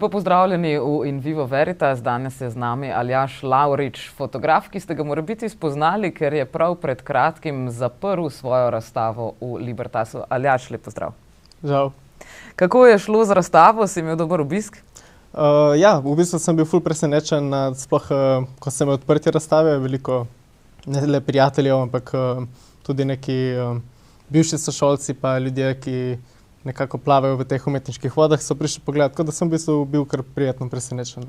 Lepo pozdravljeni v In Vivo Veritas. Danes je z nami Aljaž Lavrič, fotograf, ki ste ga morebiti spoznali, ker je prav pred kratkim zaprl svojo razstavo v Libertasu. Aljaž, lep pozdrav. Žal. Kako je šlo z razstavo? Si imel dober obisk? Ja, v bistvu sem bil ful presenečen, sploh ko sem imel odprtje razstave, veliko ne le prijateljev, ampak tudi neki bivši sošolci pa ljudje, ki nekako plavajo v teh umetniških vodah, so prišli pogledati, tako da sem v bistvu bil kar prijetno presenečen.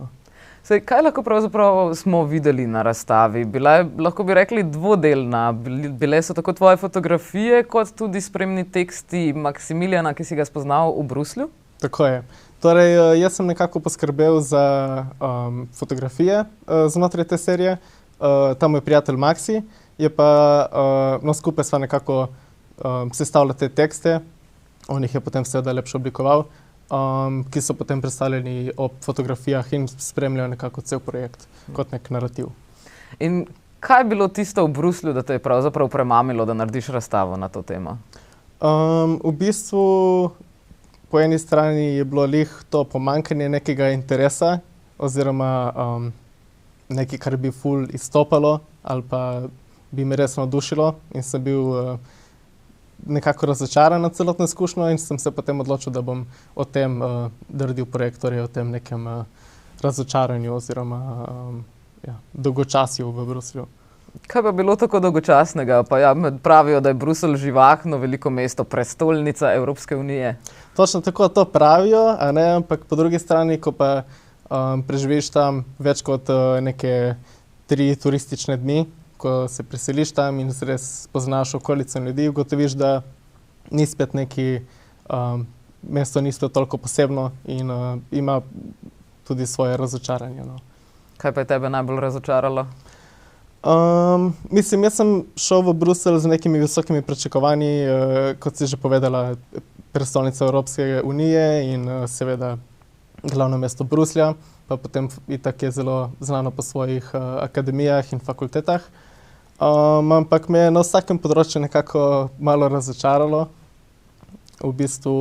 Sej, kaj lahko pravzaprav smo videli na razstavi? Bila je, lahko bi rekli, dvodelna. Bile so tako tvoje fotografije, kot tudi spremni teksti Maksimiljana, ki si ga spoznal v Bruslju? Tako je. Torej, jaz sem nekako poskrbel za fotografije znotraj te serije. Ta moj prijatelj Maksi je pa, skupaj sva nekako sestavljala te tekste. On jih je potem seveda lepše oblikoval, ki so potem predstavljeni ob fotografijah in spremljajo nekako cel projekt kot nek narativ. In kaj je bilo tisto v Bruslju, da te je pravzaprav premamilo, da narediš razstavo na to temo? V bistvu po eni strani je bilo lih to pomanjkanje nekega interesa oziroma nekaj, kar bi ful izstopalo ali pa bi me res navdušilo in sem bil nekako razočaran na celotno izkušnjo in sem se potem odločil, da bom o tem naredil projekt, torej o tem nekem razočaranju oziroma dolgočasju v Bruslju. Kaj pa bilo tako dolgočasnega? Pa ja, pravijo, da je Bruselj živahno veliko mesto, prestolnica Evropske unije. Točno tako to pravijo, a ne, ampak po drugi strani, ko pa preživiš tam več kot neke 3 turistične dni, ko se preseliš tam in res poznaš okolico ljudi, ugotoviš, da ni spet neki, mesto ni spet toliko posebno in ima tudi svoje razočaranje. Kaj pa je tebe najbolj razočaralo? Mislim, jaz sem šel v Bruselj z nekimi visokimi pričakovanji, kot si že povedala, prestolnica Evropske unije in seveda glavno mesto Bruslja, pa potem itak je zelo znano po svojih akademijah in fakultetah. Ampak me je na vsakem področju nekako malo razočaralo. V bistvu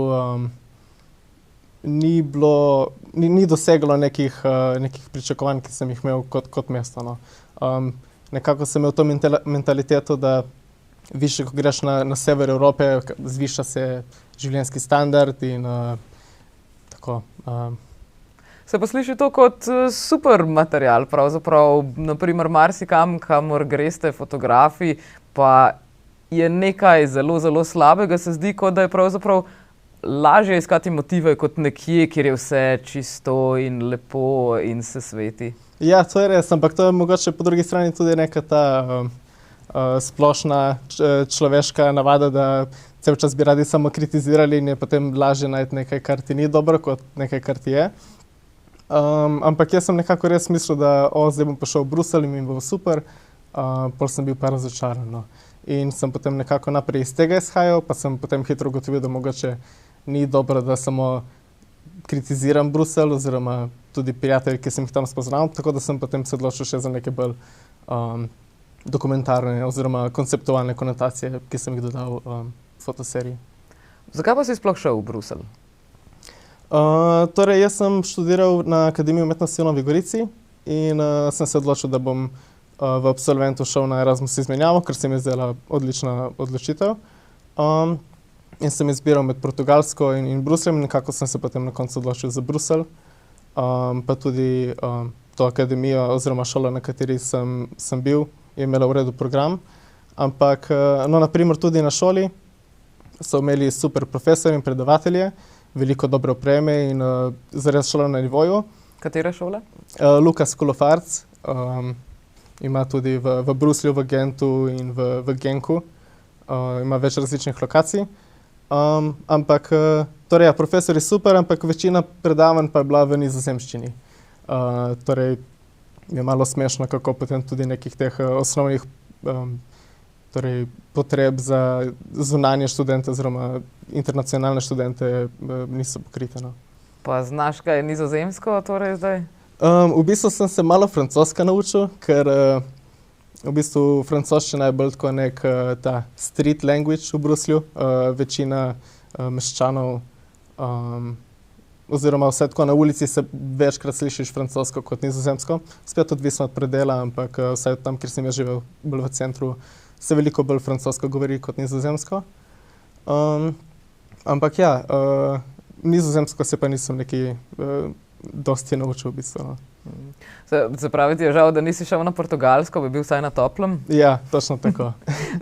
ni doseglo nekih pričakovanj, ki sem jih imel kot mesto. Nekako sem imel to mentaliteto, da više, ko greš na sever Evrope, zviša se življenjski standard in tako. Se pa sliši to kot super material, pravzaprav, naprimer, marsikam, kamor greste fotografi, pa je nekaj zelo, zelo slabega, se zdi, kot da je pravzaprav lažje iskati motive kot nekje, kjer je vse čisto in lepo in se sveti. Ja, to je res, ampak to je mogoče po drugi strani tudi neka ta splošna človeška navada, da cel čas bi radi samo kritizirali in je potem lažje najti nekaj, kar ti ni dobro, kot nekaj, kar ti je. Ampak jaz sem nekako res mislil, da zdaj bom prišel v Bruselj in mi bo super, pol sem bil pa razočaran. In sem potem nekako naprej iz tega izhajal, pa sem potem hitro ugotovil, da mogoče ni dobro, da samo kritiziram Bruselj oziroma tudi prijatelji, ki sem jih tam spoznal, tako da sem potem se odločil še za neke bolj dokumentarne oziroma konceptualne konotacije, ki sem jih dodal fotoseriji. Zakaj pa si sploh šel v Bruselj? Torej, jaz sem študiral na Akademiji umetnosti v Novi Gorici in sem se odločil, da bom v absolventu šel na Erasmus izmenjavo, ker se mi je zdela odlična odločitev. In sem izbiral med Portugalsko in Brusljem, nekako sem se potem na koncu odločil za Bruselj. Pa tudi to akademijo oziroma šolo, na kateri sem bil, je imela v redu program. Ampak, naprimer tudi na šoli so imeli super profesorje in predavatelje, veliko dobre opreme in zares šola na nivoju. Katere šole? Lucas School of Arts. Ima tudi v Bruslju, v Gentu in v Genku. Ima več različnih lokacij. Ampak, torej ja, profesor je super, ampak večina predavanj pa je bila v nizozemščini. Torej, je malo smešno, kako potem tudi nekih teh osnovnih potreb za zunanje študente oziroma internacionalne študente niso pokrite. Pa znaš kaj nizozemsko torej zdaj? V bistvu sem se malo francoska naučil, ker v bistvu francoščina je bolj tako nek ta street language v Bruslju. Večina meščanov oziroma vse tako na ulici se večkrat slišiš francosko kot nizozemsko. Spet odvisno od predela, ampak vsaj tam, kjer sem jaz živel, bolj v centru, se veliko bolj francosko govori kot nizozemsko. Ampak ja, nizozemsko se pa nisem neki dosti naučil v bistvu. No. Se pravi, ti je žal, da nisi šel na Portugalsko, bi bil vsaj na toplem? Ja, točno tako.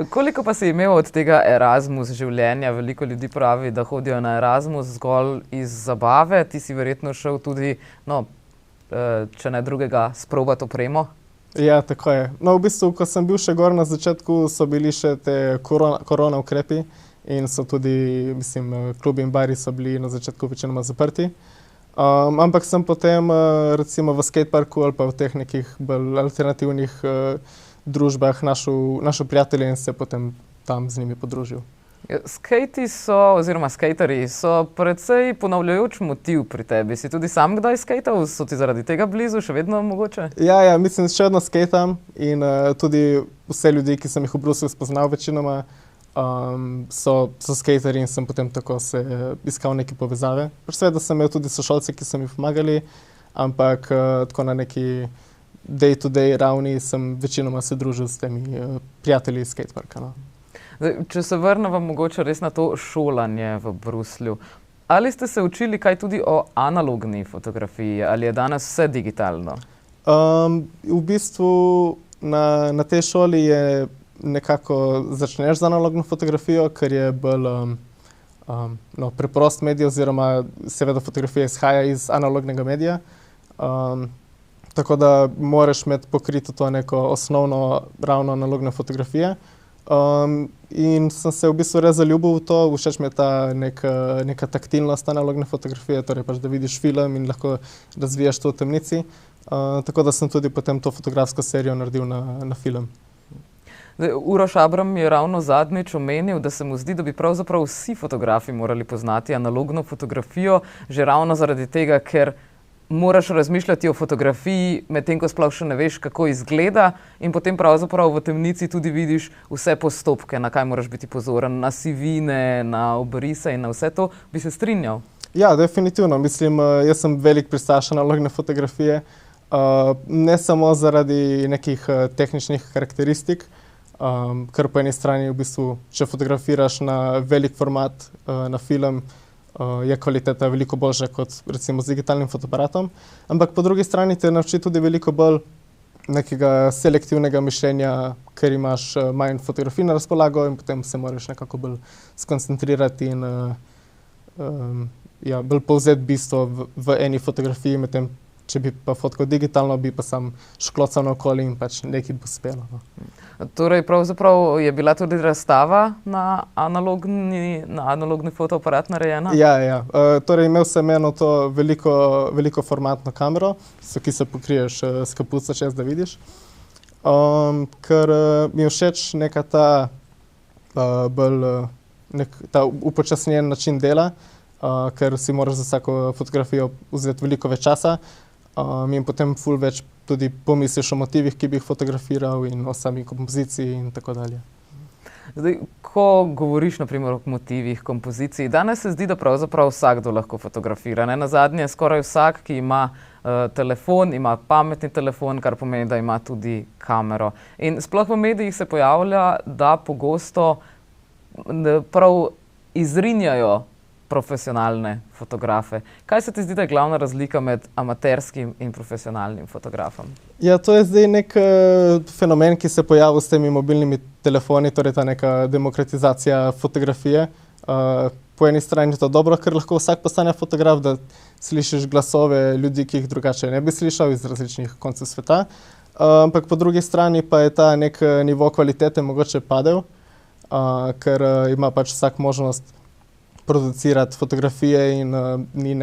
Koliko pa si imel od tega Erasmus življenja? Veliko ljudi pravi, da hodijo na Erasmus zgolj iz zabave. Ti si verjetno šel tudi, no, če ne drugega, sprobati opremo? Ja, tako je. No, v bistvu, ko sem bil še gor na začetku, so bili še te korona ukrepi in so tudi, mislim, klubi in bari so bili na začetku večinoma zaprti. Ampak sem potem recimo v skateparku ali pa v teh nekih bolj alternativnih družbah našel prijatelje in se potem tam z njimi podružil. Skejti so, oziroma skejterji so precej ponavljajoč motiv pri tebi. Si tudi sam kdaj skejtal? So ti zaradi tega blizu še vedno mogoče? Ja, mislim, še vedno skejtam in tudi vse ljudi, ki sem jih v Bruslju spoznal večinoma, so skejterji in sem potem tako se iskal neke povezave. Seveda sem imel tudi sošolce, ki so mi pomagali, ampak tako na neki day-to-day ravni sem večinoma se družil s temi prijatelji iz skateparka. No. Zdaj, če se vrnemo mogoče res na to šolanje v Bruslju, ali ste se učili kaj tudi o analogni fotografiji ali je danes vse digitalno? V bistvu na tej šoli je nekako začneš z analogno fotografijo, ker je bolj preprost medij oziroma seveda fotografija izhaja iz analognega medija. Tako da moraš imeti pokrito to neko osnovno ravno analogne fotografije. In sem se v bistvu res zaljubil v to, všeč mi je ta neka taktilnost analogne fotografije, torej pač, da vidiš film in lahko razvijaš to v temnici. Tako da sem tudi potem to fotografsko serijo naredil na film. Uroš Abram je ravno zadnjič omenil, da se mu zdi, da bi pravzaprav vsi fotografi morali poznati analogno fotografijo, že ravno zaradi tega, ker moraš razmišljati o fotografiji, medtem ko sploh še ne veš, kako izgleda in potem pravzaprav v temnici tudi vidiš vse postopke, na kaj moraš biti pozoren, na sivine, na obrise in na vse to. Bi se strinjal? Ja, definitivno. Mislim, jaz sem velik pristaš analogne fotografije, ne samo zaradi nekih tehničnih karakteristik, ker po eni strani v bistvu, če fotografiraš na velik format, na film, je kvaliteta veliko boljša kot recimo z digitalnim fotoaparatom, ampak po drugi strani te nauči tudi veliko bolj nekega selektivnega mišljenja, ker imaš manj fotografij na razpolago in potem se moraš nekako bolj skoncentrirati in bolj povzeti bistvo v eni fotografiji, medtem če bi pa fotkal digitalno, bi pa sam šklocal naokoli in pač nekaj bo spelo. No. Torej, pravzaprav je bila tudi razstava na analogni fotoaparat narejena? Ja. Torej, imel sem eno to veliko formatno kamero, ki se pokriješ s kapuco čez, da vidiš. Ker mi je všeč neka ta ta upočasnjen način dela, ker si moraš za vsako fotografijo vzeti veliko več časa. In potem ful več tudi pomisliš o motivih, ki bi jih fotografiral in o sami kompoziciji in tako dalje. Zdaj, ko govoriš naprimer o motivih, kompoziciji, danes se zdi, da pravzaprav vsakdo lahko fotografira. Nazadnje skoraj vsak, ki ima telefon, ima pametni telefon, kar pomeni, da ima tudi kamero. In sploh v medijih se pojavlja, da pogosto prav izrinjajo profesionalne fotografe. Kaj se ti zdi, da je glavna razlika med amaterskim in profesionalnim fotografom? Ja, to je zdaj nek fenomen, ki se pojavil s temi mobilnimi telefoni, torej ta neka demokratizacija fotografije. Po eni strani je to dobro, ker lahko vsak postane fotograf, da slišiš glasove ljudi, ki jih drugače ne bi slišal iz različnih koncev sveta. Ampak po drugi strani pa je ta nek nivo kvalitete mogoče padel, ker ima pač vsak možnost producirati fotografije in ni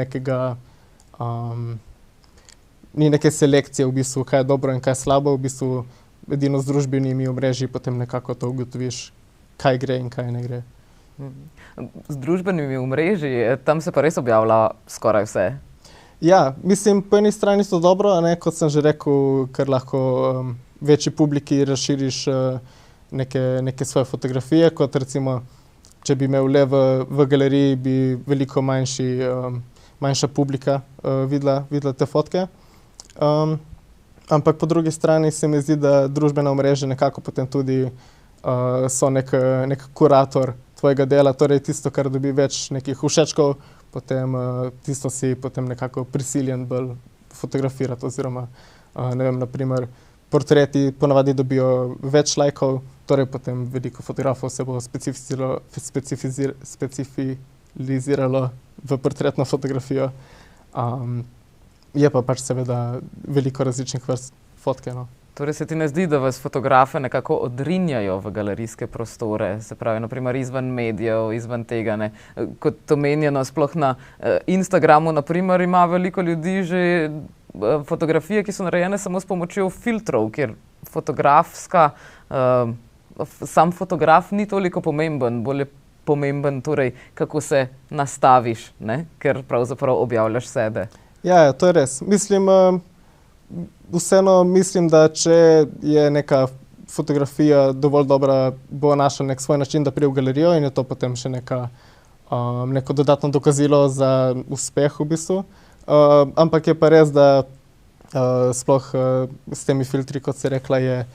neke selekcije v bistvu, kaj je dobro in kaj je slabo. V bistvu edino z družbenimi omrežji potem nekako to ugotoviš, kaj gre in kaj ne gre. Z družbenimi omrežji, tam se pa res objavlja skoraj vse. Ja, mislim, po eni strani to dobro, kot sem že rekel, ker lahko večji publiki razširiš neke svoje fotografije, kot recimo če bi imel le v galeriji, bi veliko manjši manjša publika videla te fotke. Ampak po drugi strani se mi zdi, da družbena omrežja nekako potem tudi so nek kurator tvojega dela, torej tisto, kar dobi več nekih všečkov, potem tisto si potem nekako prisiljen bolj fotografirati oziroma, ne vem, naprimer, portreti ponavadi dobijo več lajkov, torej potem veliko fotografov se bo specializiralo v portretno fotografijo. Je pa pač seveda veliko različnih vrst fotke, no. Torej se ti ne zdi, da vas fotografe nekako odrinjajo v galerijske prostore, se pravi, naprimer izven medijev, izven tega, ne? Kot omenjeno, sploh na Instagramu, naprimer, ima veliko ljudi že fotografije, ki so narejene samo s pomočjo filtrov, kjer sam fotograf ni toliko pomemben, bolj je pomemben torej, kako se nastaviš, ne? Ker pravzaprav objavljaš sebe. Ja, to je res. Vseeno mislim, da če je neka fotografija dovolj dobra, bo našla nek svoj način, da pride v galerijo in je to potem še neko dodatno dokazilo za uspeh v bistvu. Ampak je pa res, da sploh s temi filtri, kot si rekla, je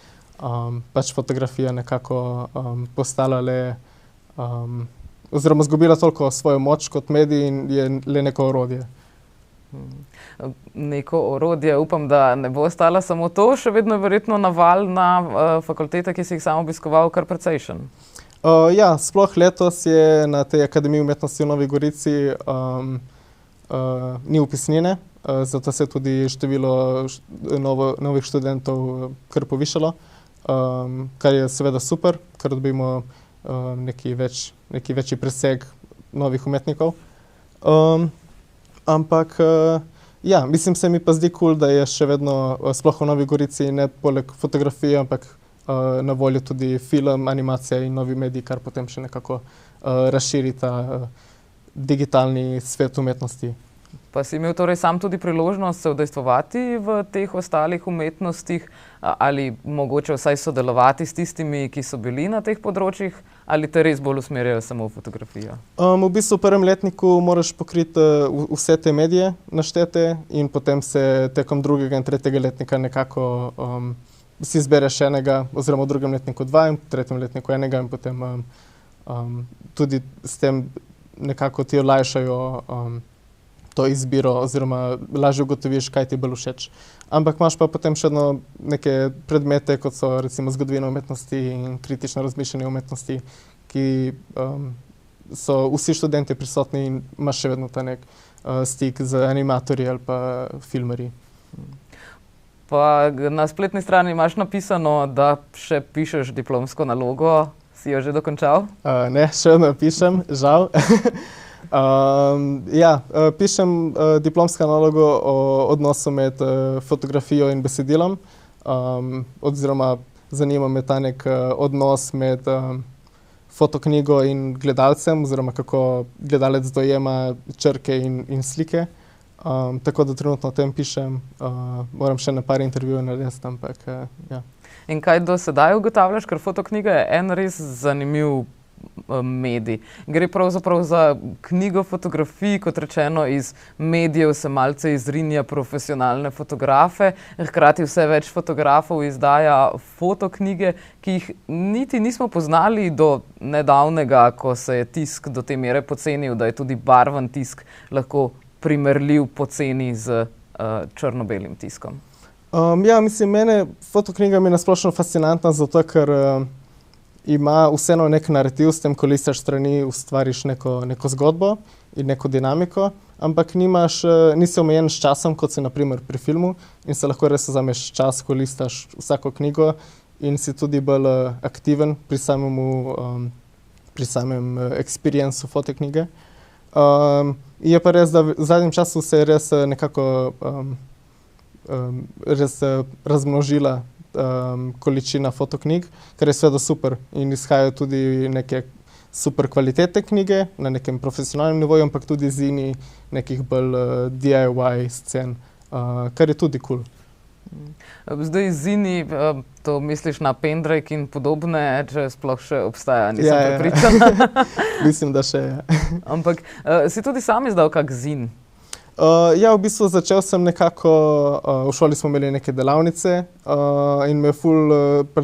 pač fotografija nekako postala oziroma izgubila toliko svojo moč kot medij in je le neko orodje. Neko orodje, upam, da ne bo ostala samo to, še vedno je verjetno naval na fakultete, ki si jih sam obiskoval, kar precejšen. Ja, sploh letos je na tej Akademiji umetnosti v Novi Gorici ni vpisnine, zato se je tudi število novih študentov kar povišalo, kar je seveda super, ker dobimo neki večji preseg novih umetnikov. Ampak, ja, mislim, se mi pa zdi cool, da je še vedno, sploh v Novi Gorici, ne poleg fotografije, ampak na voljo tudi film, animacija in novi mediji, kar potem še nekako razširi ta digitalni svet umetnosti. Pa si imel torej sam tudi priložnost se udejstvovati v teh ostalih umetnostih ali mogoče vsaj sodelovati s tistimi, ki so bili na teh področjih, ali te res bolj usmerjajo samo v fotografijo? V bistvu v prvem letniku moraš pokriti vse te medije naštete in potem se tekom drugega in tretjega letnika nekako si izbereš enega, oziroma v drugem letniku 2 in v tretjem letniku enega in potem tudi s tem nekako ti olajšajo to izbiro oziroma lažje ugotoviš, kaj ti bolj všeč. Ampak imaš pa potem še neke predmete, kot so recimo zgodovina umetnosti in kritično razmišljanje umetnosti, ki so vsi študenti prisotni in imaš še vedno ta nek stik z animatorji ali pa filmarji. Pa na spletni strani imaš napisano, da še pišeš diplomsko nalogo. Si jo že dokončal? Ne, še vedno pišem, žal. Pišem diplomsko nalogo o odnosu med fotografijo in besedilom, oziroma zanima me ta nek odnos med fotoknjigo in gledalcem, oziroma kako gledalec dojema črke in slike. Tako da trenutno o tem pišem, moram še na par intervjujev narediti, ampak ja. In kaj do sedaj ugotavljaš, ker fotoknjiga je en res zanimiv medij. Gre pravzaprav za knjigo fotografij, kot rečeno, iz medijev se malce izrinja profesionalne fotografe, hkrati vse več fotografov izdaja fotoknjige, ki jih niti nismo poznali do nedavnega, ko se je tisk do te mere pocenil, da je tudi barven tisk lahko primerljiv poceni z črno-belim tiskom. Mislim, mene fotoknjiga mi je nasplošno fascinantna, zato ker ima vseeno nek narativ, s tem, ko listaš strani, ustvariš neko zgodbo in neko dinamiko, ampak nisi omejen s časom, kot si naprimer pri filmu, in se lahko res vzameš čas, ko listaš vsako knjigo in si tudi bolj aktiven pri samem experiencu fotoknjige. Je pa res, da v zadnjem času se je res nekako razmnožila količina fotoknjig, kar je seveda super in izhajajo tudi neke super kvalitete knjige na nekem profesionalnem nivoju, ampak tudi zini nekih bolj DIY scen, kar je tudi cool. Zdaj zini, to misliš na Pendrake in podobne, če sploh še obstaja, nisem prepričana. Mislim, da še je. Ampak si tudi sam izdal kak zin? Ja, v bistvu začel sem nekako, v šoli smo imeli neke delavnice in me je ful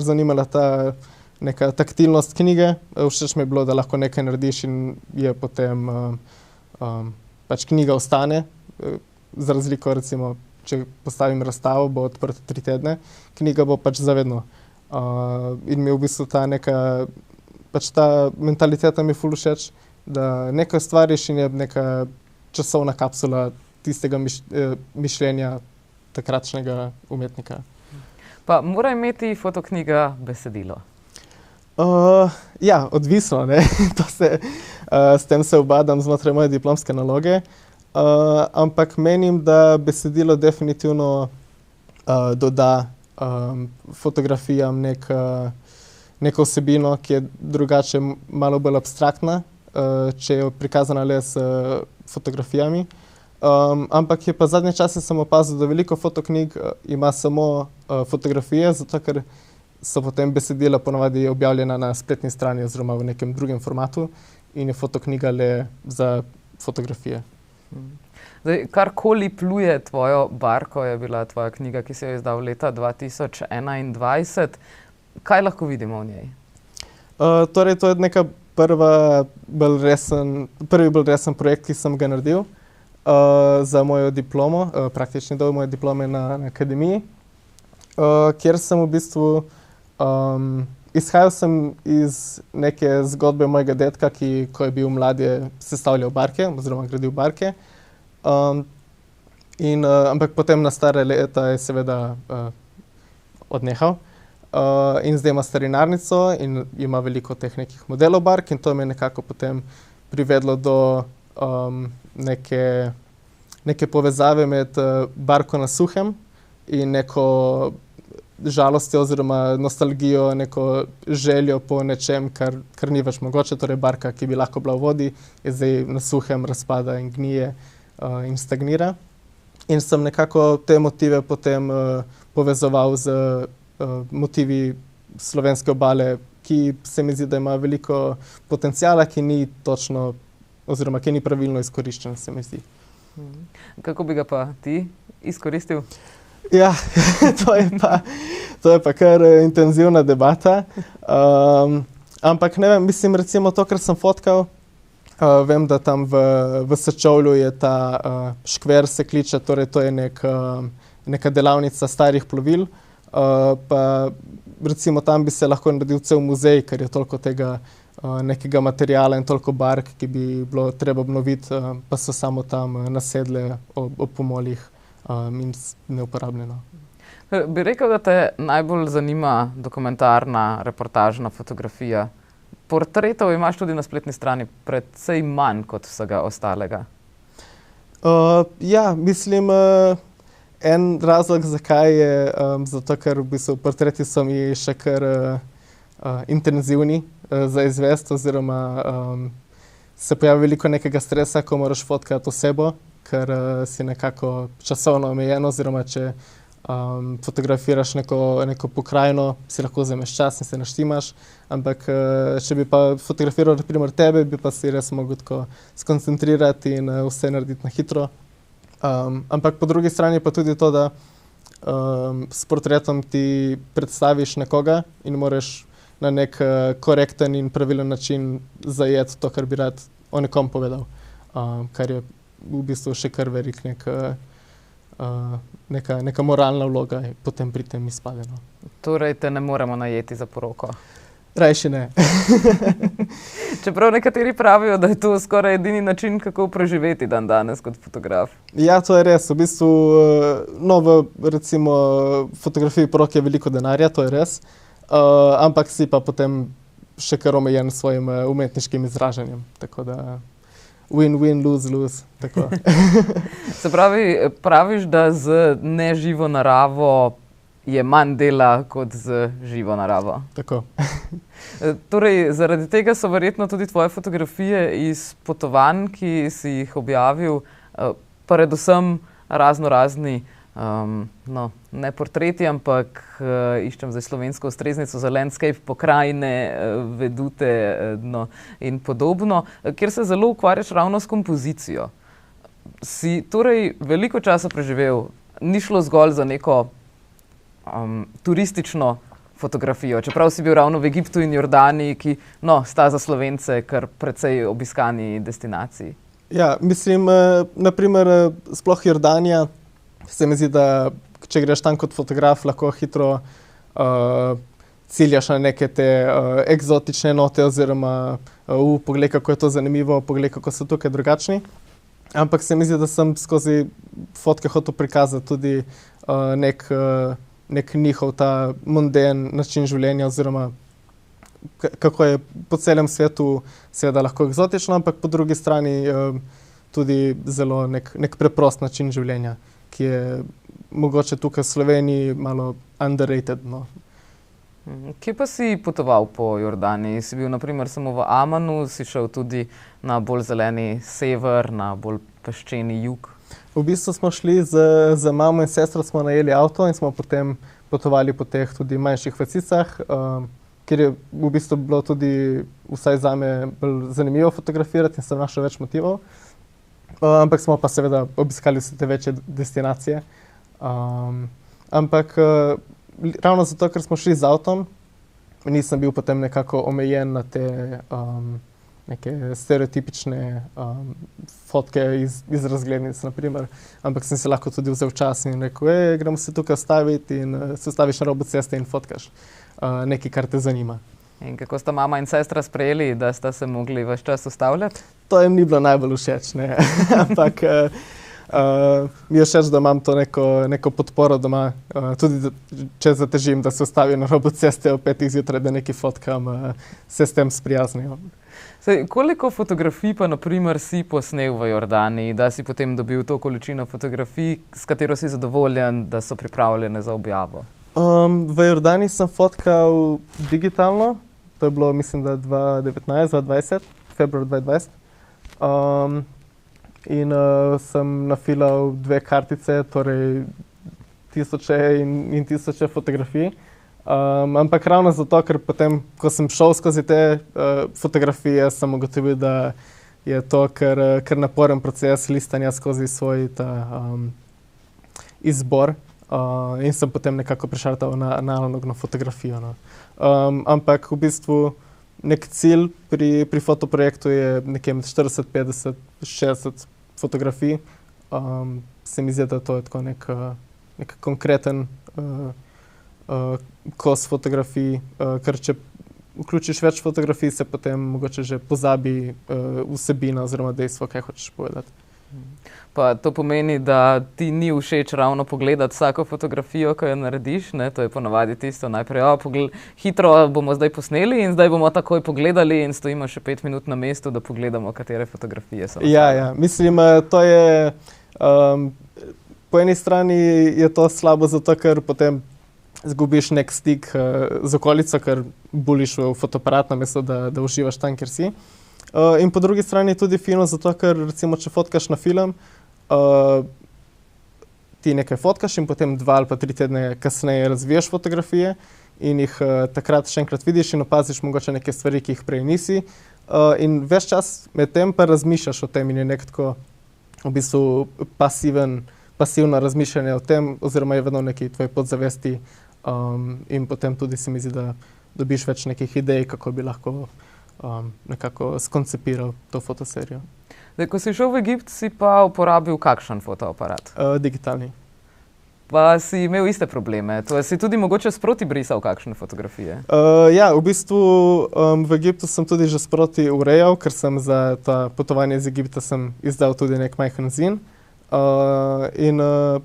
zanimala ta neka taktilnost knjige. Všeč mi je bilo, da lahko nekaj narediš in je potem pač knjiga ostane. Za razliko recimo, če postavim razstavo, bo odprta 3 tedne, knjiga bo pač zavedno. In mi je v bistvu ta neka, pač ta mentaliteta mi je ful všeč, da nekaj stvariš in je neka časovna kapsula tistega mišljenja takratšnega umetnika. Pa mora imeti fotoknjiga besedilo? Ja, odvisno, ne. S tem se ubadam znotraj moje diplomske naloge, ampak menim, da besedilo definitivno doda fotografijam neko vsebino, ki je drugače malo bolj abstraktna, če je prikazana le s fotografijami. Ampak je pa zadnje čase sem opazil, da veliko fotoknjig ima samo fotografije, zato ker so potem besedila ponavadi objavljena na spletni strani oziroma v nekem drugem formatu in je fotoknjiga le za fotografije. Zdaj, karkoli pluje tvojo barko, je bila tvoja knjiga, ki si jo izdal leta 2021. Kaj lahko vidimo v njej? Torej, to je neka prvi bolj resen projekt, ki sem ga naredil za mojo diplomo, praktični del moje diplome na akademiji, kjer sem v bistvu izhajal sem iz neke zgodbe mojega dedka, ki, ko je bil mlad, je sestavljal barke oziroma gradil barke. Ampak potem na stare leta je seveda odnehal. In zdaj ima starinarnico in ima veliko teh nekih modelov bark in to me je nekako potem privedlo do neke povezave med barko na suhem in neko žalostjo oziroma nostalgijo, neko željo po nečem, kar ni več mogoče. Torej barka, ki bi lahko bila v vodi, je zdaj na suhem, razpada in gnije in stagnira. In sem nekako te motive potem povezoval z motivi slovenske obale, ki se mi zdi, da ima veliko potenciala, ki ni točno oziroma ki ni pravilno izkoriščen, se mi zdi. Kako bi ga pa ti izkoristil? Ja, to je pa kar intenzivna debata. Ampak ne vem, mislim recimo to, kar sem fotkal, vem, da tam v Sečovlju je ta škver se kliče, torej to je neka delavnica starih plovil. Pa recimo tam bi se lahko naredil cel muzej, ker je toliko tega nekega materiala in toliko bark, ki bi bilo treba obnoviti, pa so samo tam nasedle ob pomolih in neuporabljeno. Bi rekel, da te najbolj zanima dokumentarna, reportažna fotografija. Portretov imaš tudi na spletni strani precej manj kot vsega ostalega. Ja, mislim, en razlog, zakaj je zato, ker v bistvu portreti so mi še kar intenzivni za izvest oziroma se pojavi veliko nekega stresa, ko moraš fotkati osebo, ker si nekako časovno omejen oziroma če fotografiraš neko pokrajino, si lahko vzameš čas in se naštimaš, ampak če bi pa fotografiral na primer tebe, bi pa si res mogel tako skoncentrirati in vse narediti na hitro. Ampak po drugi strani pa tudi to, da s portretom ti predstaviš nekoga in moraš na nek korekten in pravilen način zajeti to, kar bi rad o nekom povedal, kar je v bistvu še kar velik neka moralna vloga potem pri tem izpade. No. Torej te ne moremo najeti za poroko? Rajši ne. Čeprav nekateri pravijo, da je to skoraj edini način, kako preživeti dan danes kot fotograf. Ja, to je res. V bistvu, v recimo fotografiji poroke je veliko denarja, to je res, ampak si pa potem še kar omejen s svojim umetniškim izražanjem. Tako da win-win, lose-lose. Se pravi, praviš, da z neživo naravo je manj dela kot z živo naravo. Tako. Torej, zaradi tega so verjetno tudi tvoje fotografije iz potovanj, ki si jih objavil, predvsem raznorazni, ne portreti, ampak iščem zdaj slovensko ustreznico za landscape, pokrajine, vedute in podobno, kjer se zelo ukvarjaš ravno s kompozicijo. Si torej veliko časa preživel, ni šlo zgolj za neko turistično fotografijo, čeprav si bil ravno v Egiptu in Jordaniji, ki sta za Slovence kar precej obiskani destinaciji. Ja, mislim, naprimer, sploh Jordanija, se mi zdi, da če greš tam kot fotograf, lahko hitro ciljaš na neke te eksotične note oziroma poglej, kako je to zanimivo, poglej, kako so tukaj drugačni. Ampak se mi zdi, da sem skozi fotke hotel prikazati tudi nek njihov ta monden način življenja oziroma kako je po celem svetu seveda lahko eksotično, ampak po drugi strani tudi zelo nek preprost način življenja, ki je mogoče tukaj v Sloveniji malo underrated. No. Kje pa si potoval po Jordaniji? Si bil naprimer samo v Amanu, si šel tudi na bolj zeleni sever, na bolj peščeni jug? V bistvu smo šli z mamo in sestro, smo najeli avto in smo potem potovali po teh tudi manjših vasicah, kjer je v bistvu bilo tudi vsaj zame bolj zanimivo fotografirati in sem našel več motivov. Ampak smo pa seveda obiskali vse te večje destinacije. Ampak ravno zato, ker smo šli z avtom, nisem bil potem nekako omejen na te neke stereotipične fotke iz razglednic, naprimer. Ampak sem se lahko tudi vzel čas in rekel, gremo se tukaj ustaviti in se ustaviš na robu ceste in fotkaš nekaj, kar te zanima. In kako sta mama in sestra sprejeli, da sta se mogli ves čas ustavljati? To jim ni bilo najbolj všeč, ne. Ampak mi je všeč, da imam to neko podporo doma. Tudi če zatežim, da se ustavijo na robu ceste ob 5 zjutraj, da nekaj fotkam, se s tem sprijaznijo. Koliko fotografij pa naprimer si posnel v Jordaniji, da si potem dobil to količino fotografij, s katero si zadovoljen, da so pripravljene za objavo? V Jordaniji sem fotkal digitalno, to je bilo mislim, da 2019, februar 2020. In sem nafilal 2 kartice, torej tisoče in tisoče fotografij. Ampak ravno zato, ker potem, ko sem šel skozi te fotografije, sem ugotovil, da je to kar naporen proces listanja skozi svoj izbor. In sem potem nekako prešartal na analogno fotografijo. No. Ampak v bistvu nek cilj pri fotoprojektu je nekje med 40, 50, 60 fotografij. Se mi zdi, da to je tako nek konkreten kos fotografij, ker če vključiš več fotografij, se potem mogoče že pozabi vsebina oziroma dejstvo, kaj hočeš povedati. Pa to pomeni, da ti ni všeč ravno pogledati vsako fotografijo, ko jo narediš, ne? To je ponavadi tisto najprej, hitro bomo zdaj posneli in zdaj bomo takoj pogledali in stojimo še 5 minut na mestu, da pogledamo, katere fotografije so. Ja, mislim, to je, po eni strani je to slabo zato, ker potem zgubiš nek stik z okolico, ker buliš v fotoaparat namesto, da uživaš tam, kjer si. In po drugi strani je tudi fino zato, ker recimo, če fotkaš na film, ti nekaj fotkaš in potem 2 ali pa 3 tedne kasneje razvijaš fotografije in jih takrat še enkrat vidiš in opaziš mogoče neke stvari, ki jih prej nisi. In ves čas med tem pa razmišljaš o tem in je nek tako v bistvu pasivno razmišljanje o tem oziroma je vedno neki tvoj podzavesti in potem tudi se mi zdi, da dobiš več nekih idej, kako bi lahko nekako skoncepiral to fotoserijo. Ko si šel v Egipt, si pa uporabil kakšen fotoaparat? Digitalni. Pa si imel iste probleme? To si tudi mogoče sproti brisal kakšne fotografije? Ja, v bistvu v Egiptu sem tudi že sproti urejal, ker sem za ta potovanje iz Egipta sem izdal tudi nek majhen zin. In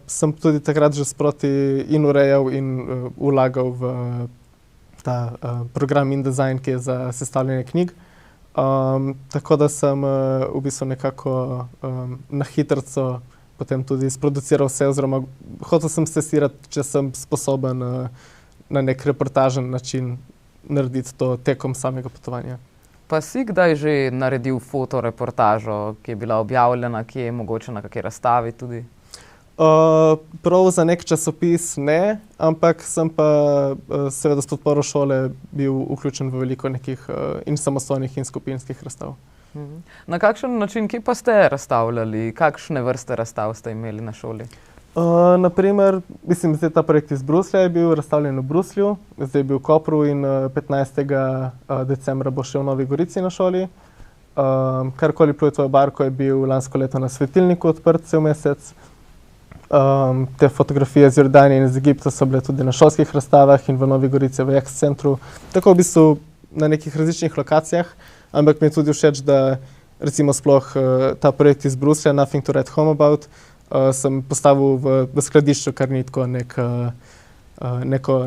sem tudi takrat že sproti in urejal in vlagal v ta program InDesign, ki je za sestavljanje knjig. Tako da sem v bistvu nekako na hitrco potem tudi sproduciral vse, oziroma hotel sem testirati, če sem sposoben na nek reportažen način narediti to tekom samega potovanja. Pa si kdaj že naredil fotoreportažo, ki je bila objavljena, ki je mogoče na kakej razstavi tudi? Prav za nek časopis ne, ampak sem pa seveda s podporo šole bil vključen v veliko nekih in samostojnih in skupinskih razstav. Na kakšen način, kje pa ste razstavljali, kakšne vrste razstav ste imeli na šoli? Naprimer, mislim, zdaj ta projekt iz Bruslja je bil razstavljen v Bruslju, zdaj je bil v Kopru in 15. decembra bo še v Novi Gorici na šoli. Karkoli pluje tvojo barko je bil lansko leto na Svetilniku odprt cel mesec. Te fotografije z Jordanije in iz Egipta so bile tudi na šolskih razstavah in v Novi Gorici v X centru. Tako v bistvu na nekih različnih lokacijah, ampak mi je tudi všeč, da recimo sploh ta projekt iz Bruslja, Nothing to Write Home About, sem postavil v skladišču, kar ni tako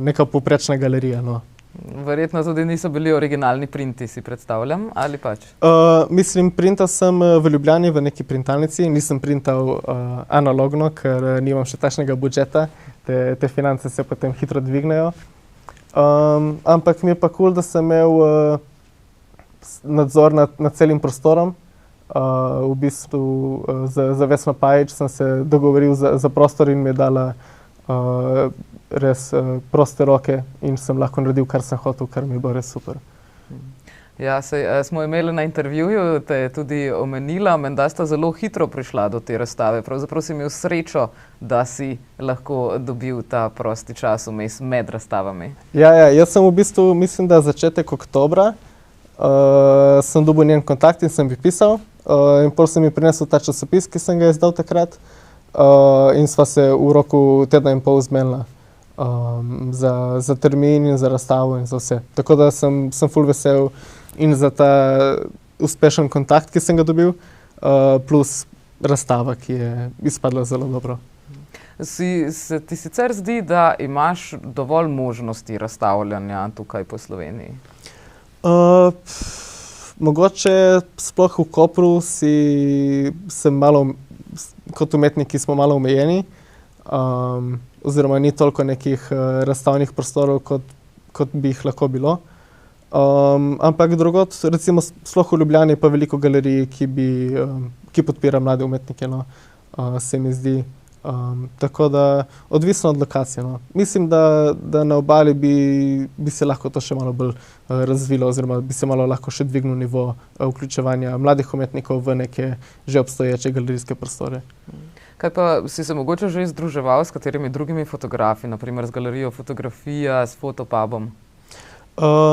neka povprečna galerija. No. Verjetno tudi niso bili originalni printi, si predstavljam, ali pač? Mislim, printal sem v Ljubljani v neki printalnici, nisem printal analogno, ker nimam še takšnega budžeta, te finance se potem hitro dvignejo. Ampak mi je pa cool, da sem imel nadzor nad celim prostorom. V bistvu za Vesno Pajič sem se dogovoril za prostor in mi je dala res proste roke in sem lahko naredil, kar sem hotel, kar mi je bilo res super. Ja, smo imeli na intervjuju, te je tudi omenila, menda sta zelo hitro prišla do te razstave. Pravzaprav si imel srečo, da si lahko dobil ta prosti čas vmes med razstavami. Ja, jaz sem v bistvu, mislim, da začetek oktobra sem dobil njen kontakt in sem bi pisal. In pol sem mi prinesel ta časopis, ki sem ga izdal takrat. In sva se v roku tedna in pol zmenila za termin in za razstavo in za vse. Tako da sem ful vesel in za ta uspešen kontakt, ki sem ga dobil, plus razstava, ki je izpadla zelo dobro. Se ti sicer zdi, da imaš dovolj možnosti razstavljanja tukaj po Sloveniji? Mogoče sploh v Kopru sem malo, kot umetniki smo malo omejeni, oziroma ni toliko nekih razstavnih prostorov, kot bi jih lahko bilo. Ampak drugod, recimo sploh v Ljubljani pa veliko galerij, ki podpira mlade umetnike, no, se mi zdi. Tako da odvisno od lokacije. No. Mislim, da na obali bi se lahko to še malo bolj razvilo, oziroma bi se malo lahko še dvignil nivo vključevanja mladih umetnikov v neke že obstoječe galerijske prostore. Kaj pa si se mogoče že združeval s katerimi drugimi fotografi, naprimer z galerijo Fotografija, s Fotopubom?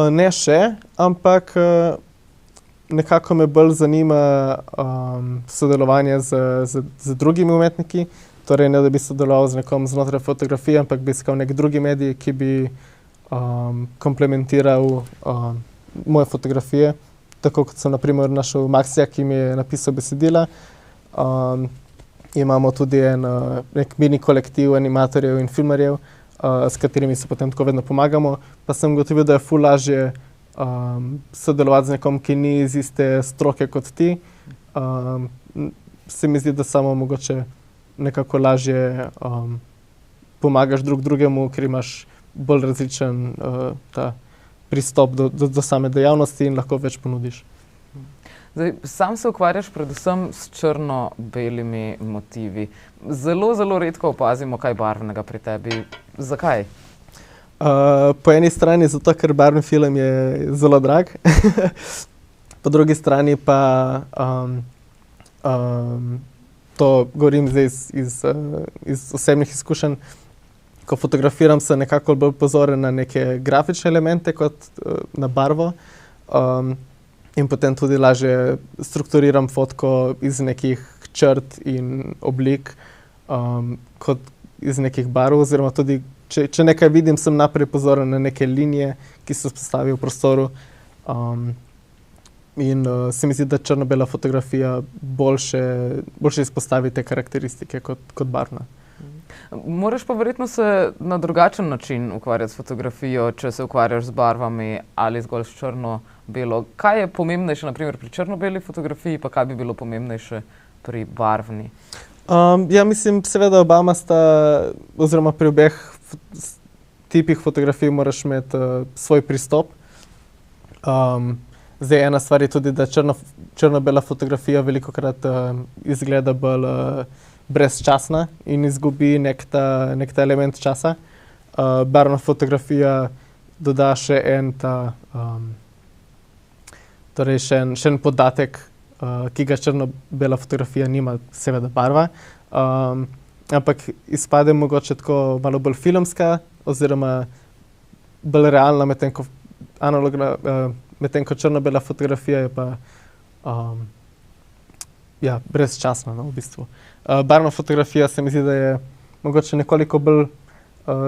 Ne še, ampak nekako me bolj zanima sodelovanje z drugimi umetniki. Torej, ne da bi sodeloval z nekom znotraj fotografije, ampak bi iskal nek drugi medij, ki bi komplementiral moje fotografije. Tako kot sem naprimer našel Maxija, ki mi je napisal besedila. Imamo tudi nek mini kolektiv animatorjev in filmarjev, s katerimi se potem tako vedno pomagamo. Pa sem ugotovil, da je ful lažje sodelovati z nekom, ki ni iz iste stroke kot ti. Se mi zdi, da samo mogoče nekako lažje pomagaš drug drugemu, ker imaš bolj različen ta pristop do same dejavnosti in lahko več ponudiš. Zdaj, sam se ukvarjaš predvsem s črno-belimi motivi. Zelo, zelo redko opazimo kaj barvnega pri tebi. Zakaj? Po eni strani zato, ker barvni film je zelo drag. Po drugi strani pa to govorim zdaj iz osebnih izkušenj. Ko fotografiram, sem nekako bolj pozoren na neke grafične elemente kot na barvo. In potem tudi lažje strukturiram fotko iz nekih črt in oblik kot iz nekih barv. Oziroma tudi, če nekaj vidim, sem naprej pozoren na neke linije, ki se postavijo v prostoru. In se mi zdi, da črno-bela fotografija boljše izpostavi te karakteristike kot barvna. Moraš pa verjetno se na drugačen način ukvarjati s fotografijo, če se ukvarjaš z barvami ali zgolj s črno-belo. Kaj je pomembnejše, naprimer pri črno-beli fotografiji, pa kaj bi bilo pomembnejše pri barvni? Ja, mislim, seveda obama sta, oziroma pri obeh tipih fotografij moraš imeti svoj pristop. Zdaj, ena stvar je tudi, da črno-bela fotografija velikokrat izgleda bolj brezčasna in izgubi nek ta element časa. Barvna fotografija doda še en podatek ki ga črno-bela fotografija nima, seveda barva. Ampak izpade mogoče tako malo bolj filmska oziroma bolj realna, medtem ko analogna, medtem ko črno-bela fotografija je pa brezčasna, no, v bistvu. Barvna fotografija se mi zdi, da je mogoče nekoliko bolj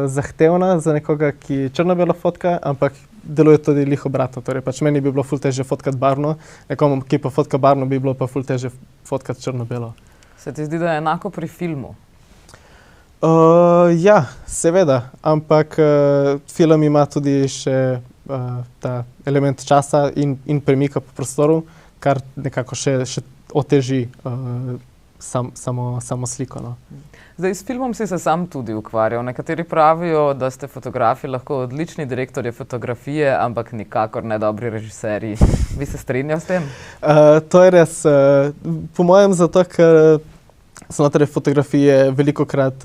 zahtevna za nekoga, ki črno-belo fotka, ampak deluje tudi lih obratno. Torej, pač meni bi bilo ful težje fotkati barvno, nekomu, ki pa fotka barvno, bi bilo pa ful težje fotkati črno-belo. Se ti zdi, da je enako pri filmu? Ja, seveda, ampak film ima tudi še ta element časa in premika po prostoru, kar nekako še oteži samo sliko. No. Zdaj, s filmom si se sam tudi ukvarjal. Nekateri pravijo, da ste fotografi lahko odlični direktorji fotografije, ampak nikakor ne dobri režiserji. Bi se strinjal s tem? To je res. Po mojem zato, ker znotraj fotografije velikokrat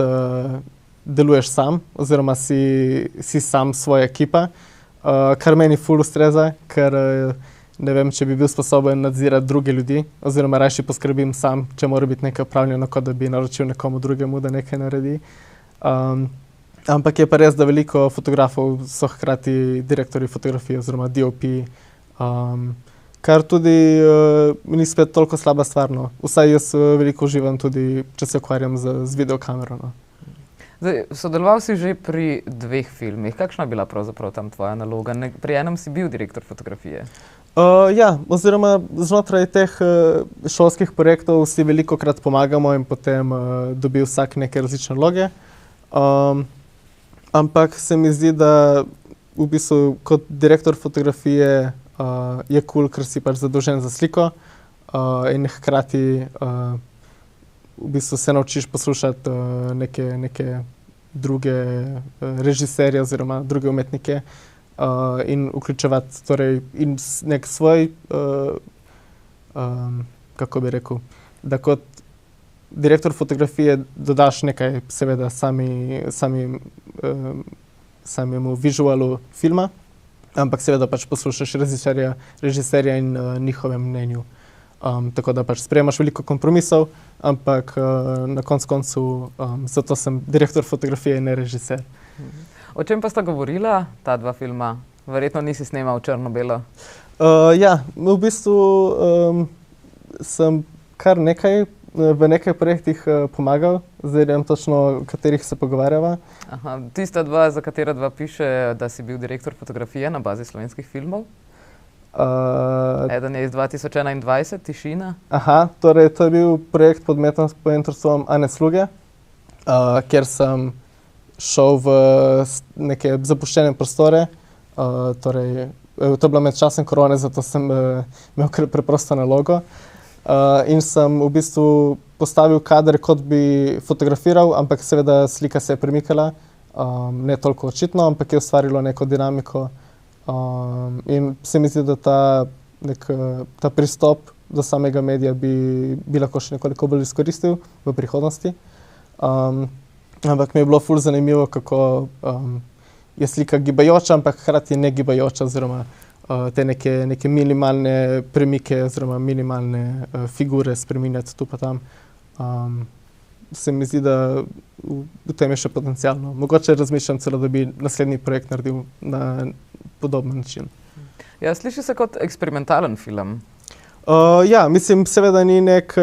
deluješ sam, oziroma si sam svoja ekipa, kar meni ful ustreza, ker ne vem, če bi bil sposoben nadzirati druge ljudi, oziroma rajši poskrbim sam, če mora biti nekaj opravljeno, kot da bi naročil nekomu drugemu, da nekaj naredi. Ampak je pa res, da veliko fotografov so hkrati direktorji fotografije oziroma DOP, kar tudi ni spet toliko slaba stvar. No. Vsaj jaz veliko uživam tudi, če se ukvarjam z videokamero. No. Zdaj, sodeloval si že pri 2 filmih. Kakšna je bila pravzaprav tam tvoja naloga? Pri enem si bil direktor fotografije. Ja, oziroma znotraj teh šolskih projektov si velikokrat pomagamo in potem dobi vsak neke različne naloge. Ampak se mi zdi, da v bistvu kot direktor fotografije je cool, ker si pač zadolžen za sliko in hkrati v bistvu se naučiš poslušati neke druge režiserje oziroma druge umetnike in vključevati torej in nek svoj, kako bi rekel, da kot direktor fotografije dodaš nekaj seveda samemu vizualu filma, ampak seveda pač poslušaš režiserja in njihovem mnenju. Tako da pač sprejemaš veliko kompromisov, ampak na koncu zato sem direktor fotografije in ne režiser. O čem pa sta govorila ta 2 filma? Verjetno nisi snemal črno-belo. Ja, v bistvu sem kar v nekaj projektih pomagal, zdaj vem točno, o katerih se pogovarjava. Aha, tista 2, za katera 2 piše, da si bil direktor fotografije na bazi slovenskih filmov? Eden je iz 2021, Tišina. Aha, torej to je bil projekt pod mentorstvom Ane Sluge, kjer sem šel v neke zapuščene prostore. Torej, to je bilo med časom korone, zato sem imel kar preprosto nalogo. In sem v bistvu postavil kader, kot bi fotografiral, ampak seveda slika se je premikala, ne toliko očitno, ampak je ustvarilo neko dinamiko. In se mi zdi, da ta pristop do samega medija bi lahko še nekoliko bolj izkoristil v prihodnosti. Ampak mi je bilo ful zanimivo, kako je slika gibajoča, ampak hkrati ne gibajoča, oziroma te neke minimalne premike oziroma minimalne figure spreminjati tu pa tam. Se mi zdi, da v tem je še potencialno. Mogoče razmišljam celo, da bi naslednji projekt naredil na podoben način. Ja, sliši se kot eksperimentalen film. Ja, mislim, seveda ni nek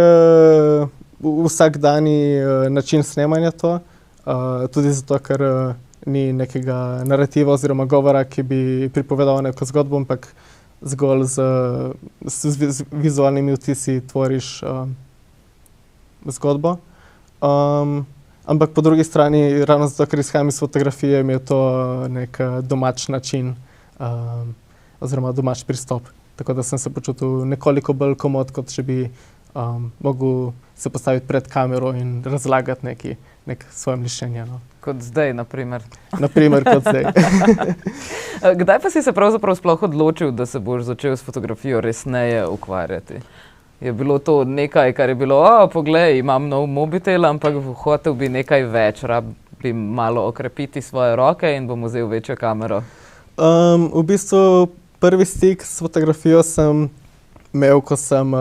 vsakdanji način snemanja to. Tudi zato, ker ni nekega narativa oziroma govora, ki bi pripovedal neko zgodbo, ampak zgolj z vizualnimi vtisi tvoriš zgodbo. Ampak po drugi strani, ravno zato, ker izhajam iz fotografije, mi je to nek domač način oziroma domač pristop. Tako da sem se počutil nekoliko bolj komod, kot če bi mogel se postaviti pred kamero in razlagati nek svoje mišljenje. No. Kot zdaj, na primer. Na primer, kot zdaj. Kdaj pa si se pravzaprav sploh odločil, da se boš začel s fotografijo resneje ukvarjati? Je bilo to nekaj, kar je bilo, poglej, imam nov mobitel, ampak hotel bi nekaj več, bi malo okrepiti svoje roke in bom vzel večjo kamero? V bistvu prvi stik s fotografijo sem imel, ko sem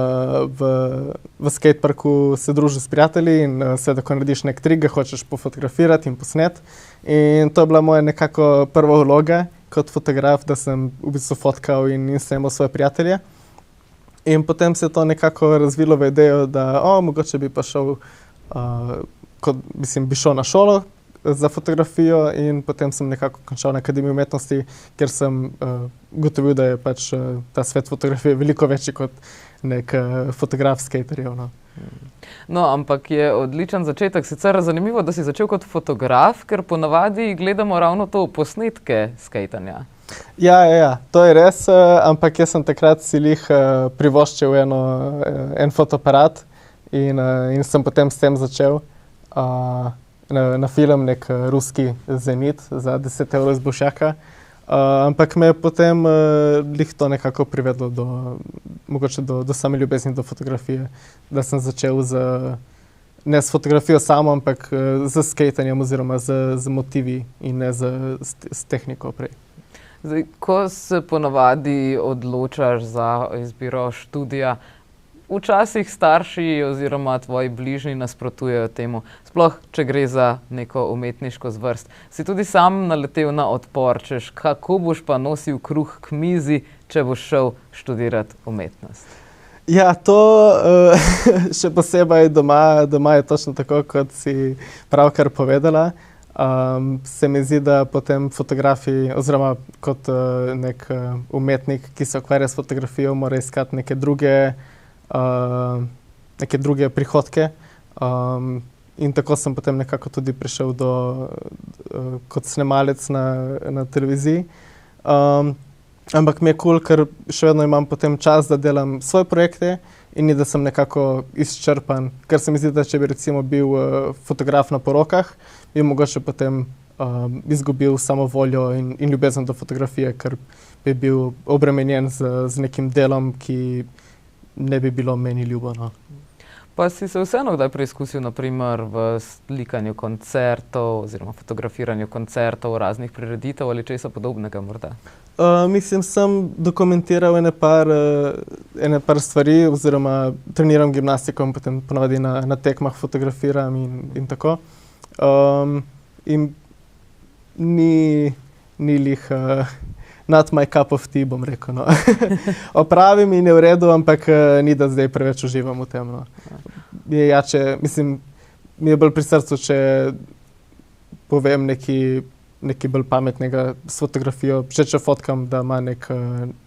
v skateparku se družil s prijatelji in seveda, ko narediš nek trik, ga hočeš pofotografirati in posnet. In to je bila moja nekako prva vloga kot fotograf, da sem v bistvu fotkal in snemal svoje prijatelje. In potem se je to nekako razvilo v idejo, da mogoče bi pa šel, bi šel na šolo za fotografijo in potem sem nekako končal na Akademiji umetnosti, ker sem ugotovil, da je pač ta svet fotografije veliko večji kot nek fotograf skaterjev. No, ampak je odličen začetek. Sicer zanimivo, da si začel kot fotograf, ker ponavadi gledamo ravno to posnetke skejtanja. Ja, to je res, ampak jaz sem takrat si privoščil en fotoaparat in sem potem s tem začel. Na film nek ruski Zenit za 10 € iz Bolšjaka. Ampak me je potem to nekako privedlo do same ljubezni do fotografije, da sem začel ne s fotografijo samo, ampak z skejtanjem oziroma z motivi in ne s tehniko prej. Zdaj, ko se ponavadi odločaš za izbiro študija, včasih starši oziroma tvoji bližnji nasprotujejo temu, sploh če gre za neko umetniško zvrst. Si tudi sam naletel na odpor, češ kako boš pa nosil kruh k mizi, če boš šel študirati umetnost? Ja, to še posebej doma je točno tako, kot si pravkar povedala. Se mi zdi, da potem fotografi oziroma kot nek umetnik, ki se ukvarja s fotografijo, mora iskati neke druge prihodke. In tako sem potem nekako tudi prišel kot snemalec na televiziji. Ampak mi je cool, ker še vedno imam potem čas, da delam svoje projekte in da sem nekako izčrpan. Ker se mi zdi, da če bi recimo bil fotograf na porokah, bi mogoče potem izgubil samo voljo in ljubezen do fotografije, ker bi bil obremenjen z nekim delom, ki ne bi bilo meni ljubo. Pa si se vseeno kdaj preizkusil, naprimer v slikanju koncertov oziroma fotografiranju koncertov, raznih prireditev ali česa podobnega morda? Mislim, sem dokumentiral ene par stvari oziroma treniram gimnastiko in potem ponavadi na tekmah fotografiram in tako. In ni lih not my cup of tea, bom rekel. Opravim in je v redu, ampak ni da zdaj preveč uživam v tem. Mi je bolj pri srcu, če povem nekaj bolj pametnega s fotografijo. Če fotkam, da ima nek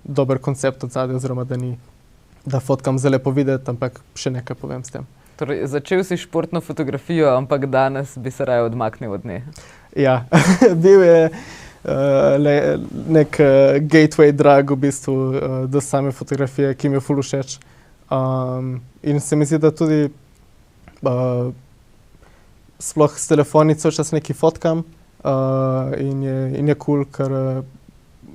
dober koncept od zadaj, oziroma da fotkam za lepo videti, ampak še nekaj povem s tem. Torej, začel si športno fotografijo, ampak danes bi se raje odmaknil od nje. Ja, bil je nek gateway drug v bistvu do same fotografije, ki mi je ful všeč. In se mi zdi, da tudi sploh s telefoni cel čas nekaj fotkam in je cool, ker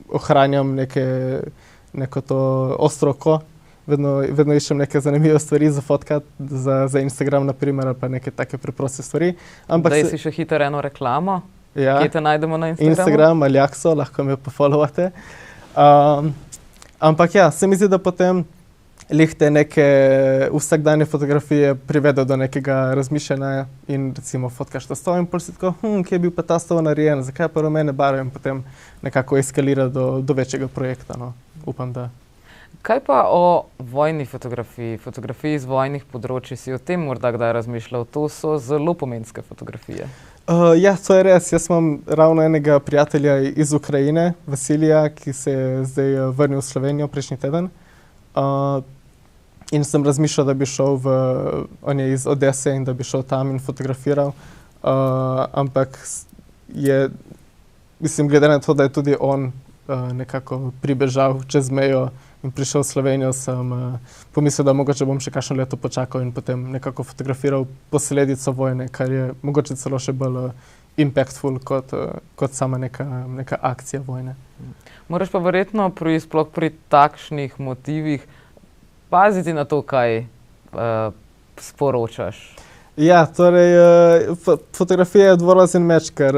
ohranjam neko to ostro oko. Vedno iščem neke zanimive stvari za fotkati, za Instagram naprimer, ali pa neke take preproste stvari. Daj si še hitro eno reklamo. Ja. Kje te najdemo na Instagramu? Instagram ali Jakso, lahko me pa followate. Ampak ja, se mi zdi, da potem te neke vsakdanje fotografije privedo do nekega razmišljanja in recimo fotkaš ta stol in pol si tako, kje je bil pa ta stol narejen, zakaj pa rumene barve, in potem nekako eskalira do večjega projekta, upam, da. Kaj pa o vojni fotografiji z vojnih področij, si o tem morda kdaj razmišljal? To so zelo pomenske fotografije. Ja, to je res. Jaz imam ravno enega prijatelja iz Ukrajine, Vasilija, ki se je zdaj vrnil v Slovenijo prejšnji teden. In sem razmišljal, da bi šel on je iz Odese in da bi šel tam in fotografiral. Ampak glede na to, da je tudi on nekako pribežal čez mejo in prišel v Slovenijo, sem pomislil, da mogoče bom še kakšno leto počakal in potem nekako fotografiral posledico vojne, kar je mogoče celo še bolj impactful kot sama neka akcija vojne. Moraš pa verjetno sploh pri takšnih motivih paziti na to, kaj sporočaš. Ja, torej fotografija je dvorozen meč, ker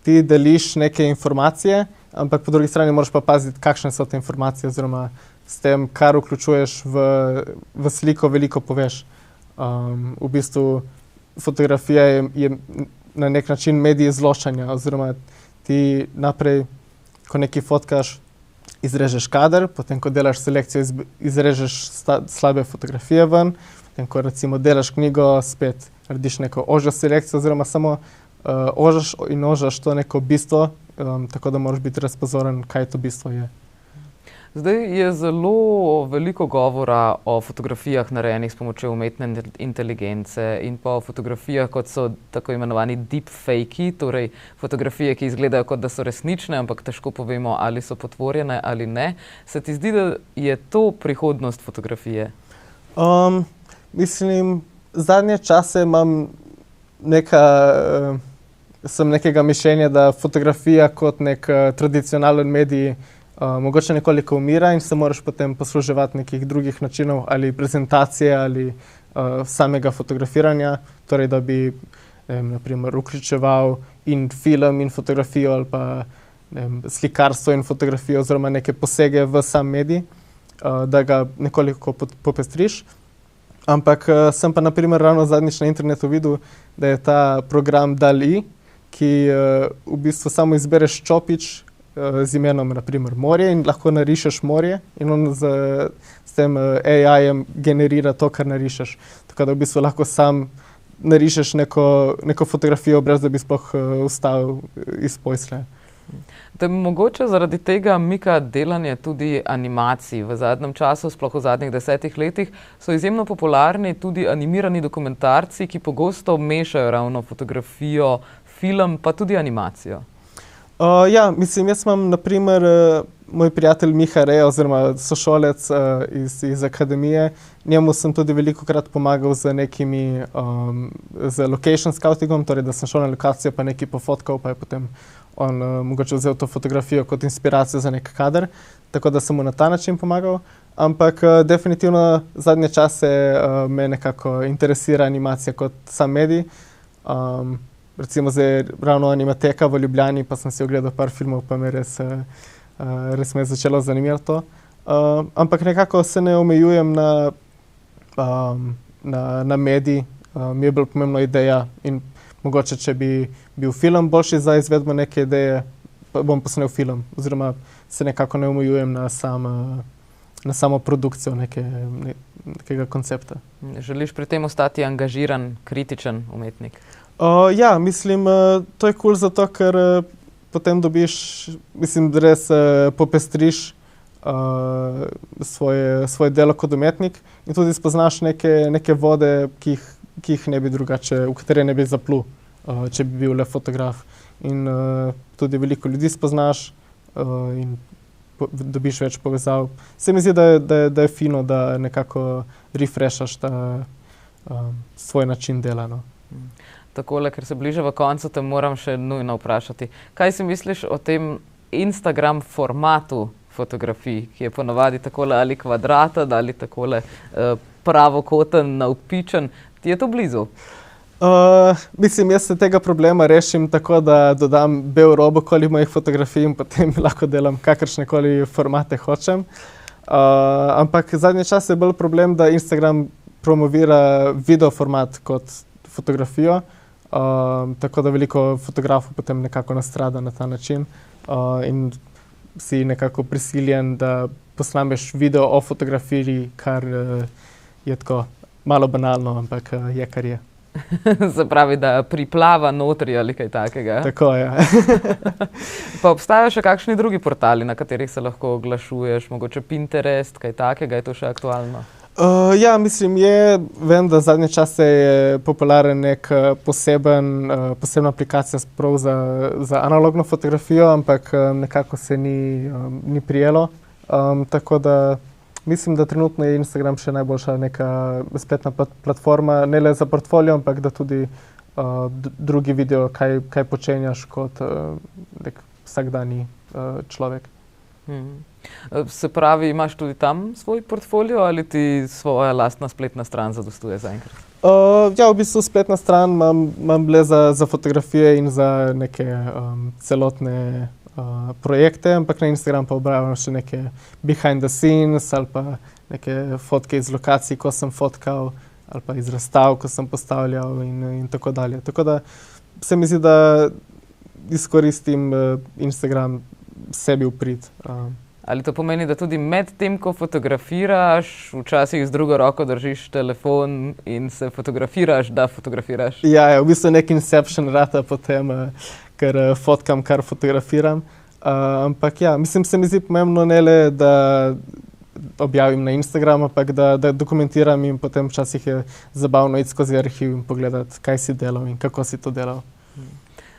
ti deliš neke informacije, ampak po drugi strani moraš pa paziti, kakšne so te informacije oziroma s tem, kar vključuješ v sliko, veliko poveš. V bistvu fotografija je na nek način medij izločanja, oziroma ti naprej, ko nekaj fotkaš, izrežeš kader, potem ko delaš selekcijo, izrežeš slabe fotografije ven, potem ko recimo delaš knjigo, spet narediš neko ožjo selekcijo, oziroma samo ožaš in ožaš to neko bistvo, tako da moraš biti res pozoren, kaj to bistvo je. Zdaj je zelo veliko govora o fotografijah narejenih s pomočjo umetne inteligence in pa o fotografijah, kot so tako imenovani deepfakei, torej fotografije, ki izgledajo kot da so resnične, ampak težko povemo, ali so potvorjene ali ne. Se ti zdi, da je to prihodnost fotografije? Mislim, zadnje čase sem nekega mišljenja, da fotografija kot nek tradicionalen medij mogoče nekoliko umira in se moraš potem posluževati nekih drugih načinov ali prezentacije ali samega fotografiranja, torej da bi naprimer vključeval in film in fotografijo ali pa slikarstvo in fotografijo oziroma neke posege v sam medij, da ga nekoliko popestriš. Ampak sem pa naprimer ravno zadnjič na internetu videl, da je ta program DALL-E, ki v bistvu samo izbereš čopič z imenom naprimer morje in lahko narišeš morje in on s tem AI-jem generira to, kar narišeš. Tako da v bistvu lahko sam narišeš neko fotografijo, brez da bi sploh vstal iz posle. Da mogoče zaradi tega mika delanje tudi animacij. V zadnjem času, sploh v zadnjih 10 letih, so izjemno popularni tudi animirani dokumentarci, ki pogosto mešajo ravno fotografijo, film, pa tudi animacijo. Ja, mislim, jaz imam naprimer moj prijatelj Miha Rea, oziroma sošolec iz akademije. Njemu sem tudi velikokrat pomagal z z location scoutingom, torej da sem šel na lokacijo pa nekaj pofotkal, pa je potem on mogoče vzel to fotografijo kot inspiracijo za nek kader, tako da sem mu na ta način pomagal. Ampak definitivno zadnje čase me nekako interesira animacija kot sam medij. Recimo zdaj ravno Animateka v Ljubljani, pa sem si ogledal par filmov, pa me res me je začelo zanimati to. Ampak nekako se ne omejujem na medij, mi je bolj pomembna ideja in mogoče, če bi bil film boljši za izvedbo neke ideje, pa bom posnel film, oziroma se nekako ne omejujem na samo produkcijo nekega koncepta. Želiš pri tem ostati angažiran, kritičen umetnik? Ja, mislim, to je cool zato, ker potem dobiš, mislim, da res popestriš svoje delo kot umetnik in tudi spoznaš neke vode, ki jih ne bi drugače, v katere ne bi zaplul, če bi bil le fotograf. In tudi veliko ljudi spoznaš in dobiš več povezav. Se mi zdi, da je fino, da nekako refreshaš ta svoj način dela. No. Takole, ker se bliža v koncu, te moram še nujno vprašati. Kaj si misliš o tem Instagram formatu fotografij, ki je ponavadi takole ali kvadraten ali takole pravokoten, navpičen? Ti je to blizu? Mislim, jaz se tega problema rešim tako, da dodam bel rob okoli mojih fotografij in potem lahko delam kakršnekoli formate hočem. Ampak zadnje čase je bolj problem, da Instagram promovira video format kot fotografijo, tako da veliko fotografov potem nekako nastrada na ta način in si nekako prisiljen, da posnameš video o fotografiji, kar je tako malo banalno, ampak je, kar je. Se pravi, da priplava notri ali kaj takega. Tako je. Pa obstajajo še kakšni drugi portali, na katerih se lahko oglašuješ, mogoče Pinterest, kaj takega, je to še aktualno? Ja, mislim, vem, da zadnje čase je popularen nek posebna aplikacija sprav za analogno fotografijo, ampak nekako se ni prijelo. Tako da mislim, da trenutno je Instagram še najboljša neka spletna platforma, ne le za portfolio, ampak da tudi drugi vidijo, kaj počenjaš kot nek vsakdanji človek. Se pravi, imaš tudi tam svoj portfolio ali ti svoja lastna spletna stran zadostuje zaenkrat? Ja, v bistvu spletna stran imam le za fotografije in za neke celotne projekte, ampak na Instagram pa objavljam še neke behind the scenes ali pa neke fotke iz lokacij, ko sem fotkal, ali pa iz razstav, ko sem postavljal in tako dalje. Tako da se mi zdi, da izkoristim Instagram sebi v prid. Ali to pomeni, da tudi med tem, ko fotografiraš, včasih z drugo roko držiš telefon in se fotografiraš, da fotografiraš? Ja, v bistvu nek inception rata potem, ker fotkam, kar fotografiram. Ampak ja, mislim, se mi zdi pomembno ne le, da objavim na Instagram, ampak da dokumentiram in potem včasih je zabavno iti skozi arhiv in pogledati, kaj si delal in kako si to delal.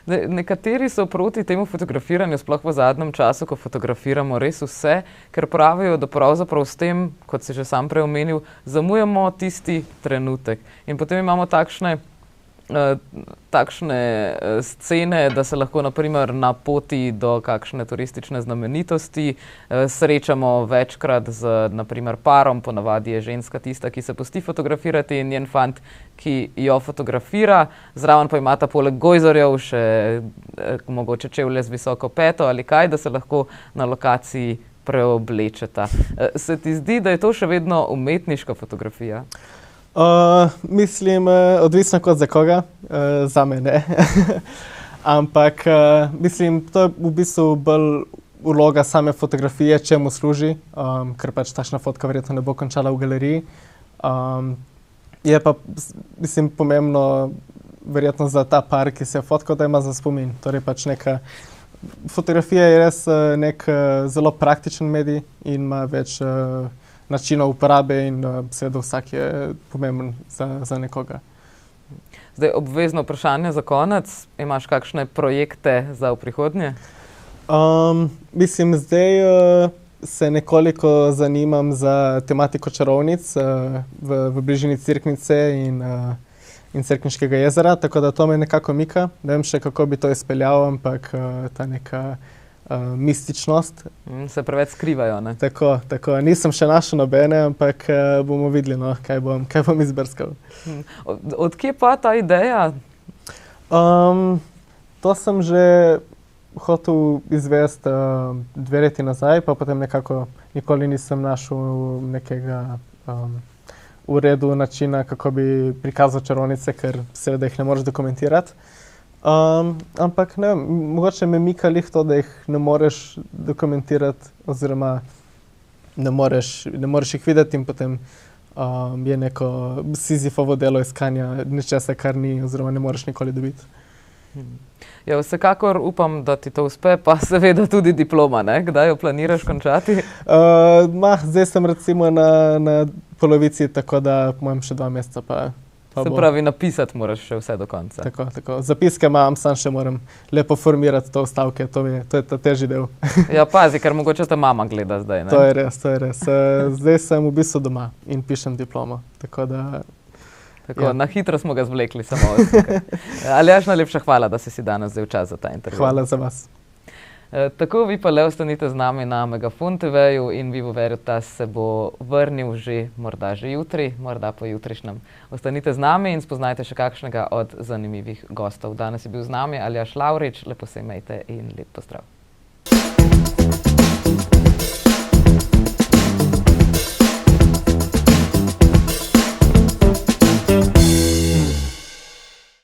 Nekateri so proti temu fotografiranju, sploh v zadnjem času, ko fotografiramo res vse, ker pravijo, da pravzaprav s tem, kot si že sam prej omenil, zamujamo tisti trenutek. In potem imamo takšne scene, da se lahko na primer na poti do kakšne turistične znamenitosti srečamo večkrat z na primer parom, ponavadi je ženska tista, ki se pusti fotografirati in njen fant, ki jo fotografira, zraven pa imata poleg gojzarjev še mogoče čevlje z visoko peto ali kaj, da se lahko na lokaciji preoblečeta. Se ti zdi, da je to še vedno umetniška fotografija? Mislim, odvisno kot za koga, za me ne. Ampak mislim, to je v bistvu bolj vloga same fotografije, čemu služi, ker pač takšna fotka verjetno ne bo končala v galeriji. Je pa, mislim, pomembno verjetno za ta par, ki se je fotkal, da ima za spomin. Torej pač neka fotografija je res nek zelo praktičen medij in ima več načinov uporabe in seveda vsak je pomemben za nekoga. Zdaj, obvezno vprašanje za konec. Imaš kakšne projekte za v prihodnje? Mislim, zdaj se nekoliko zanimam za tematiko čarovnic v bližini Cerknice in Cerkniškega jezera, tako da to me nekako mika. Ne vem še, kako bi to izpeljal, ampak ta neka mističnost. Se preveč skrivajo, ne? Tako. Nisem še našel nobene, ampak bomo videli, no, kaj bom izbrskal. Od kje pa ta ideja? To sem že hotel izvesti 2 leti nazaj, pa potem nekako nikoli nisem našel nekega v redu načina, kako bi prikazal čarovnice, ker seveda jih ne moreš dokumentirati. Ampak ne vem, mogoče me mika lih to, da jih ne moreš dokumentirati oziroma ne moreš jih videti in potem je neko Sizifovo delo iskanja nečesa, kar ni oziroma ne moreš nikoli dobiti. Ja, vsekakor upam, da ti to uspe, pa seveda tudi diploma, ne? Kdaj jo planiraš končati? Zdaj sem recimo na polovici, tako da po mojem še 2 meseca pa Se pravi, napisati moraš še vse do konca. Tako. Zapiske imam, sam še moram lepo formirati to vstavke, to je ta težji del. Ja, pazi, ker mogoče te mama gleda zdaj, ne? To je res. Zdaj sem v bistvu doma in pišem diplomo, tako da... Tako, ja. Na hitro smo ga zvlekli samo od tukaj. Aljaž, najlepša hvala, da si danes vzel čas za ta intervju. Hvala za vas. Tako, vi pa le ostanite z nami na Megafon TV-ju in Vivo Veritas se bo vrnil morda že jutri, morda po jutrišnjem. Ostanite z nami in spoznajte še kakšnega od zanimivih gostov. Danes je bil z nami Aljaž Lavrič, lepo se imejte in lep pozdrav.